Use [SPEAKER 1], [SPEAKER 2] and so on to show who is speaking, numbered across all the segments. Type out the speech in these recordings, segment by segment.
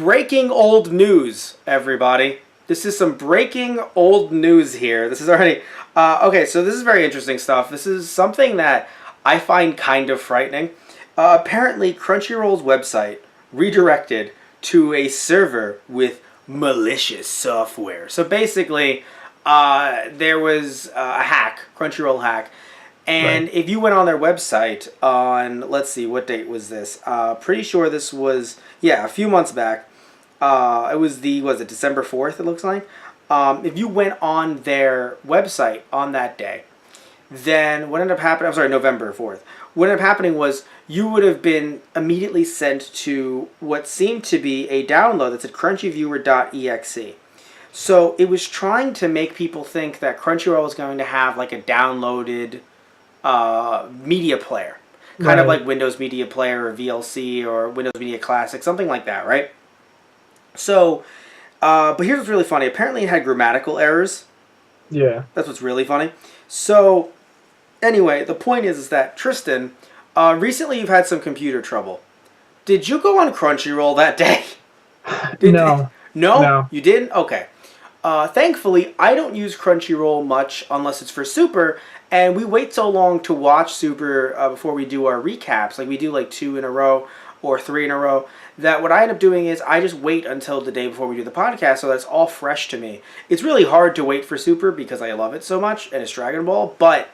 [SPEAKER 1] Breaking old news, everybody. This is some breaking old news here. This is already... okay, so this is very interesting stuff. This is something that I find kind of frightening. Apparently, Crunchyroll's website redirected to a server with malicious software. So basically, there was a hack, Crunchyroll hack, and if you went on their website on, let's see, what date was this? Pretty sure this was, a few months back. It was it December 4th, it looks like. If you went on their website on that day, then what ended up happening, I'm sorry, November 4th. What ended up happening was you would have been immediately sent to what seemed to be a download that said crunchyviewer.exe. So it was trying to make people think that Crunchyroll was going to have like a downloaded media player. Kind of like Windows Media Player or VLC or Windows Media Classic, something like that, right? So, but here's what's really funny. Apparently it had grammatical errors.
[SPEAKER 2] Yeah.
[SPEAKER 1] That's what's really funny. So, anyway, the point is that, Tristan, recently you've had some computer trouble. Did you go on Crunchyroll that day?
[SPEAKER 2] No.
[SPEAKER 1] No? You didn't? Okay. Thankfully, I don't use Crunchyroll much unless it's for Super, and we wait so long to watch Super before we do our recaps. Like, we do like 2 in a row or 3 in a row. That what I end up doing is I just wait until the day before we do the podcast, so that's all fresh to me. It's really hard to wait for Super because I love it so much, and it's Dragon Ball, but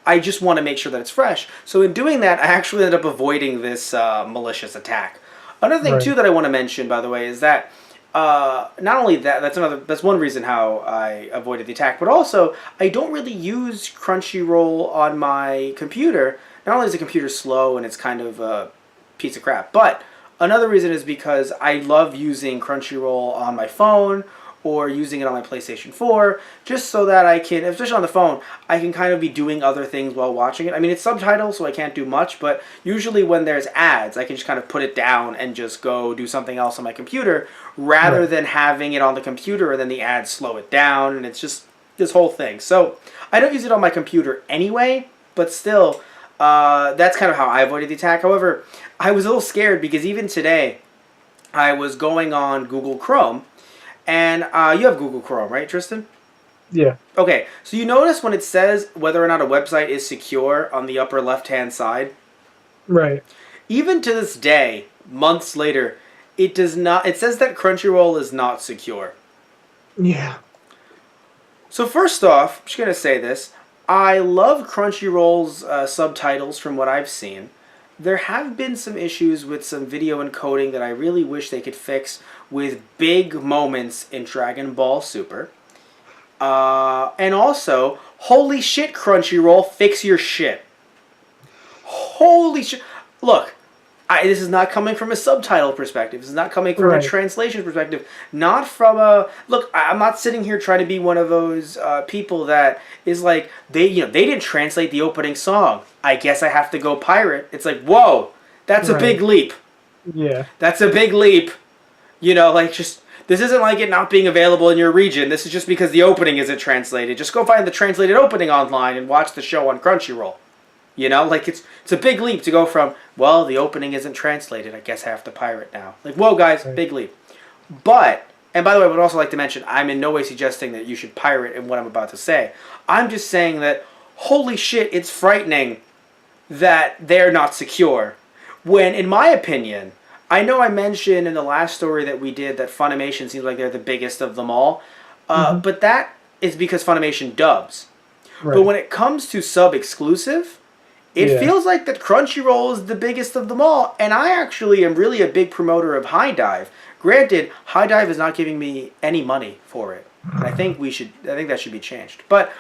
[SPEAKER 1] I just want to make sure that it's fresh. So in doing that, I actually ended up avoiding this malicious attack. Another thing, too, that I want to mention, by the way, is that not only that's one reason how I avoided the attack, but also I don't really use Crunchyroll on my computer. Not only is the computer slow and it's kind of a piece of crap, but another reason is because I love using Crunchyroll on my phone or using it on my PlayStation 4, just so that I can, especially on the phone, I can kind of be doing other things while watching it. I mean, it's subtitles, so I can't do much, but usually when there's ads, I can just kind of put it down and just go do something else on my computer, rather than having it on the computer and then the ads slow it down, and it's just this whole thing. So, I don't use it on my computer anyway, but still, that's kind of how I avoided the attack. However, I was a little scared because even today, I was going on Google Chrome, and you have Google Chrome, right, Tristan?
[SPEAKER 2] Yeah.
[SPEAKER 1] Okay, so you notice when it says whether or not a website is secure on the upper left-hand side?
[SPEAKER 2] Right.
[SPEAKER 1] Even to this day, months later, it does not. It says that Crunchyroll is not secure.
[SPEAKER 2] Yeah.
[SPEAKER 1] So first off, I'm just going to say this. I love Crunchyroll's subtitles from what I've seen. There have been some issues with some video encoding that I really wish they could fix with big moments in Dragon Ball Super. And also, holy shit, Crunchyroll, fix your shit. Holy shit. Look, this is not coming from a subtitle perspective. This is not coming from a translation perspective. Not from a... Look, I'm not sitting here trying to be one of those people that is like, they didn't translate the opening song. I guess I have to go pirate. It's like, whoa, that's a big leap.
[SPEAKER 2] Yeah.
[SPEAKER 1] That's a big leap. Just... This isn't like it not being available in your region. This is just because the opening isn't translated. Just go find the translated opening online and watch the show on Crunchyroll. It's a big leap to go from, well, the opening isn't translated. I guess I have to pirate now. Like, whoa, guys, big leap. But, and by the way, I would also like to mention, I'm in no way suggesting that you should pirate in what I'm about to say. I'm just saying that, holy shit, it's frightening that they're not secure. When, in my opinion, I know I mentioned in the last story that we did that Funimation seems like they're the biggest of them all. But that is because Funimation dubs. But when it comes to sub-exclusive, it feels like that Crunchyroll is the biggest of them all, and I actually am really a big promoter of High Dive. Granted, High Dive is not giving me any money for it, and I think that should be changed. But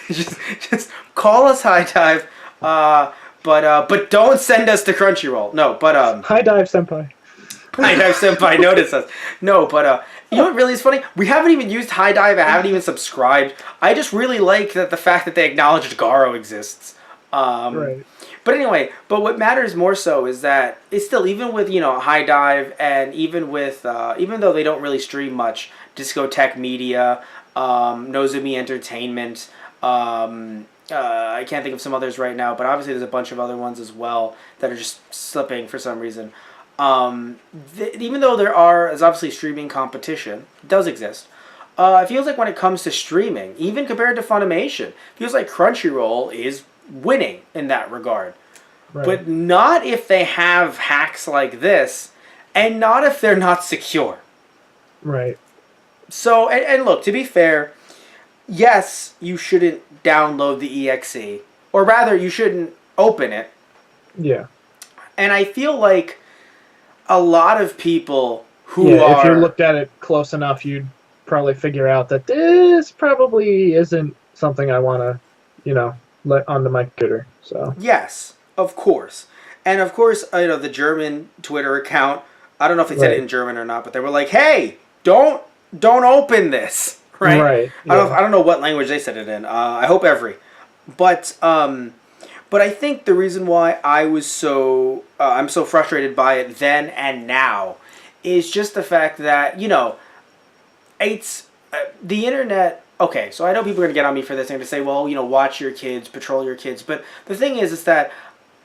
[SPEAKER 1] just call us High Dive, but don't send us to Crunchyroll. No, but
[SPEAKER 2] High Dive Senpai.
[SPEAKER 1] High Dive Senpai notice us. No, but you know what really is funny? We haven't even used High Dive. I haven't even subscribed. I just really like the fact that they acknowledged Garo exists. But anyway, but what matters more so is that it's still, even with, High Dive, and even with, even though they don't really stream much, Discotech Media, Nozumi Entertainment, I can't think of some others right now, but obviously there's a bunch of other ones as well that are just slipping for some reason. Even though is obviously streaming competition, it does exist. It feels like when it comes to streaming, even compared to Funimation, it feels like Crunchyroll is winning in that regard.
[SPEAKER 2] Right.
[SPEAKER 1] But not if they have hacks like this, and not if they're not secure.
[SPEAKER 2] Right.
[SPEAKER 1] So, and look, to be fair, yes, you shouldn't download the EXE. Or rather, you shouldn't open it.
[SPEAKER 2] Yeah.
[SPEAKER 1] And I feel like a lot of people who
[SPEAKER 2] if you looked at it close enough, you'd probably figure out that this probably isn't something I want to, let onto my computer. So
[SPEAKER 1] yes, of course. And of course, the German Twitter account, I don't know if they said it in German or not, but they were like, hey, don't open this, right?
[SPEAKER 2] Right. Yeah.
[SPEAKER 1] I don't know what language they said it in. I hope every. But I think the reason why I'm so frustrated by it then and now is just the fact that, it's the internet. Okay, so I know people are going to get on me for this and to say, well, watch your kids, patrol your kids. But the thing is that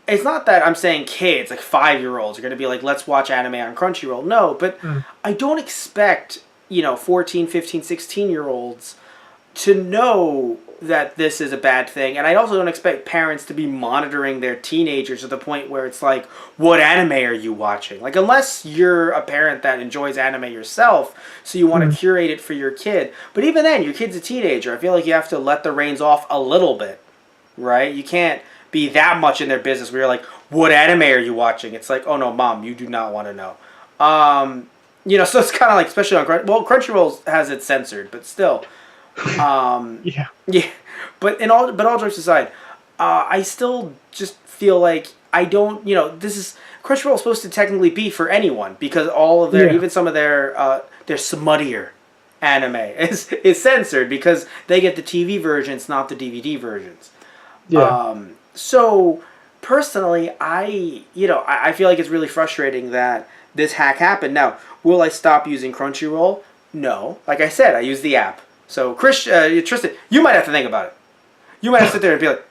[SPEAKER 1] it's not that I'm saying kids, like 5-year-olds, are going to be like, let's watch anime on Crunchyroll. No, but I don't expect, 14, 15, 16-year-olds to know that this is a bad thing. And I also don't expect parents to be monitoring their teenagers to the point where it's like, what anime are you watching? Like, unless you're a parent that enjoys anime yourself, so you want to curate it for your kid. But even then, your kid's a teenager. I feel like you have to let the reins off a little bit, right? You can't be that much in their business where you're like, what anime are you watching? It's like, oh no, mom, you do not want to know. So it's kind of like, especially on Crunchyroll has it censored, but still.
[SPEAKER 2] Yeah.
[SPEAKER 1] But all jokes aside, I still just feel like I don't, this is, Crunchyroll is supposed to technically be for anyone because all of their, even some of their smuttier anime is censored because they get the TV versions, not the DVD versions.
[SPEAKER 2] Yeah.
[SPEAKER 1] So personally, I feel like it's really frustrating that this hack happened. Now, will I stop using Crunchyroll? No. Like I said, I use the app. So, Tristan, you might have to think about it. You might have to sit there and be like,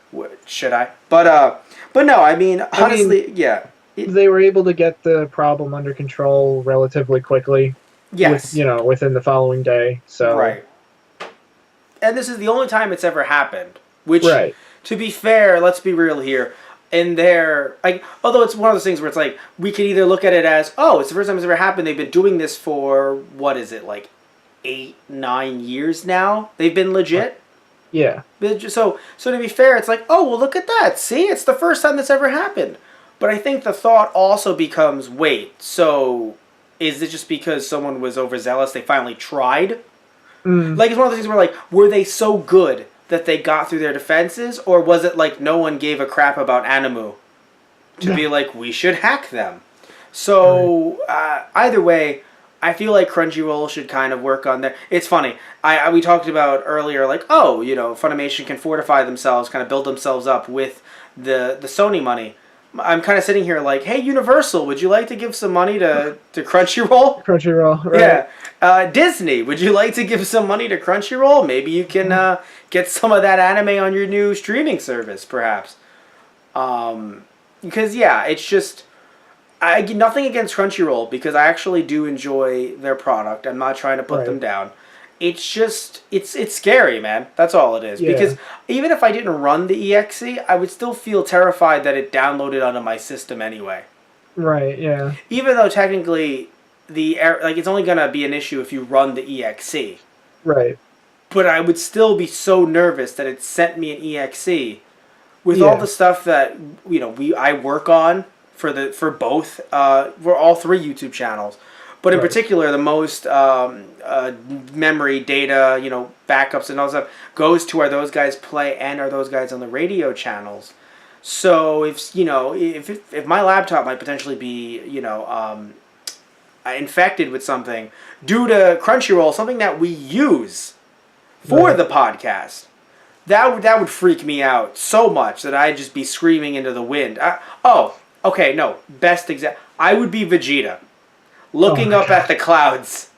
[SPEAKER 1] should I? But no, I mean, honestly, yeah.
[SPEAKER 2] They were able to get the problem under control relatively quickly.
[SPEAKER 1] Yes.
[SPEAKER 2] Within the following day. So.
[SPEAKER 1] Right. And this is the only time it's ever happened. Which, to be fair, let's be real here. Although it's one of those things where it's like, we could either look at it as, oh, it's the first time it's ever happened. They've been doing this for, what is it, like 8-9 years now? They've been legit?
[SPEAKER 2] Yeah.
[SPEAKER 1] So to be fair, it's like, oh, well, look at that. See, it's the first time that's ever happened. But I think the thought also becomes, wait, so is it just because someone was overzealous, they finally tried? Like, it's one of those things where, like, were they so good that they got through their defenses? Or was it like no one gave a crap about Animu to be like, we should hack them? So, either way, I feel like Crunchyroll should kind of work on their... It's funny. We talked about earlier, like, Funimation can fortify themselves, kind of build themselves up with the Sony money. I'm kind of sitting here like, hey, Universal, would you like to give some money to Crunchyroll?
[SPEAKER 2] Crunchyroll, right.
[SPEAKER 1] Yeah. Disney, would you like to give some money to Crunchyroll? Maybe you can get some of that anime on your new streaming service, perhaps. Because, it's just... nothing against Crunchyroll, because I actually do enjoy their product. I'm not trying to put them down. It's just, it's scary, man. That's all it is. Yeah. Because even if I didn't run the EXE, I would still feel terrified that it downloaded onto my system anyway.
[SPEAKER 2] Right, yeah.
[SPEAKER 1] Even though technically, it's only going to be an issue if you run the EXE.
[SPEAKER 2] Right.
[SPEAKER 1] But I would still be so nervous that it sent me an EXE with all the stuff that, I work on for both, for all 3 YouTube channels. But in particular, the most memory, data, backups and all that stuff goes to are those guys play and are those guys on the radio channels. So if my laptop might potentially be, infected with something due to Crunchyroll, something that we use for the podcast, that would freak me out so much that I'd just be screaming into the wind. Best example. I would be Vegeta. Looking up at the clouds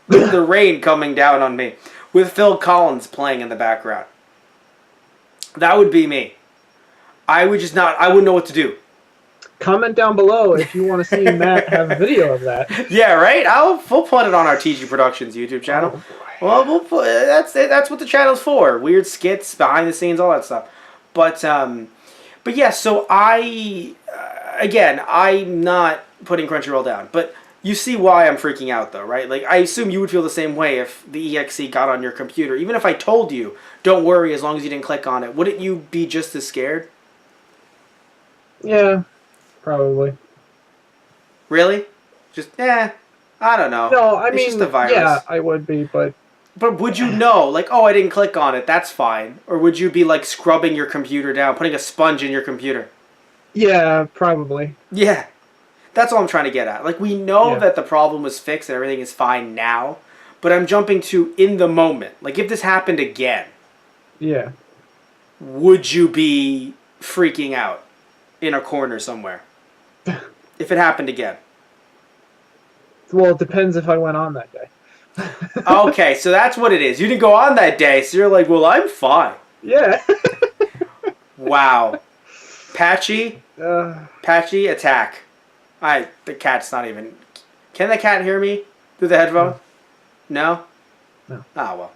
[SPEAKER 1] with the rain coming down on me with Phil Collins playing in the background. That would be me. I wouldn't know what to do.
[SPEAKER 2] comment down below if you want to see Matt have a video of that.
[SPEAKER 1] Yeah, right. We'll put it on our TG Productions YouTube channel.
[SPEAKER 2] Oh boy.
[SPEAKER 1] Well, we'll put that's what the channel's for. Weird skits, behind the scenes, all that stuff. But yeah. So again, I'm not putting Crunchyroll down, but you see why I'm freaking out, though, right? Like, I assume you would feel the same way if the EXE got on your computer. Even if I told you, don't worry, as long as you didn't click on it, wouldn't you be just as scared?
[SPEAKER 2] Yeah, probably.
[SPEAKER 1] Really? Just, I don't know.
[SPEAKER 2] No, I
[SPEAKER 1] It's
[SPEAKER 2] mean,
[SPEAKER 1] just a virus.
[SPEAKER 2] yeah, I would be, but
[SPEAKER 1] But would you know, like, oh, I didn't click on it, that's fine? Or would you be, like, scrubbing your computer down, putting a sponge in your computer?
[SPEAKER 2] yeah, probably.
[SPEAKER 1] Yeah. That's all I'm trying to get at. Like, we know
[SPEAKER 2] Yeah.
[SPEAKER 1] that the problem was fixed and everything is fine now, but I'm jumping to in the moment. Like, if this happened again,
[SPEAKER 2] Yeah.
[SPEAKER 1] would you be freaking out in a corner somewhere? If it happened again.
[SPEAKER 2] Well, it depends if I went on that day.
[SPEAKER 1] Okay, so that's what it is. You didn't go on that day, so you're like, well, I'm fine.
[SPEAKER 2] Yeah.
[SPEAKER 1] Wow. Patchy,
[SPEAKER 2] uh,
[SPEAKER 1] attack. The cat's not even... Can the cat hear me through the headphone? No?
[SPEAKER 2] No.
[SPEAKER 1] Oh, well.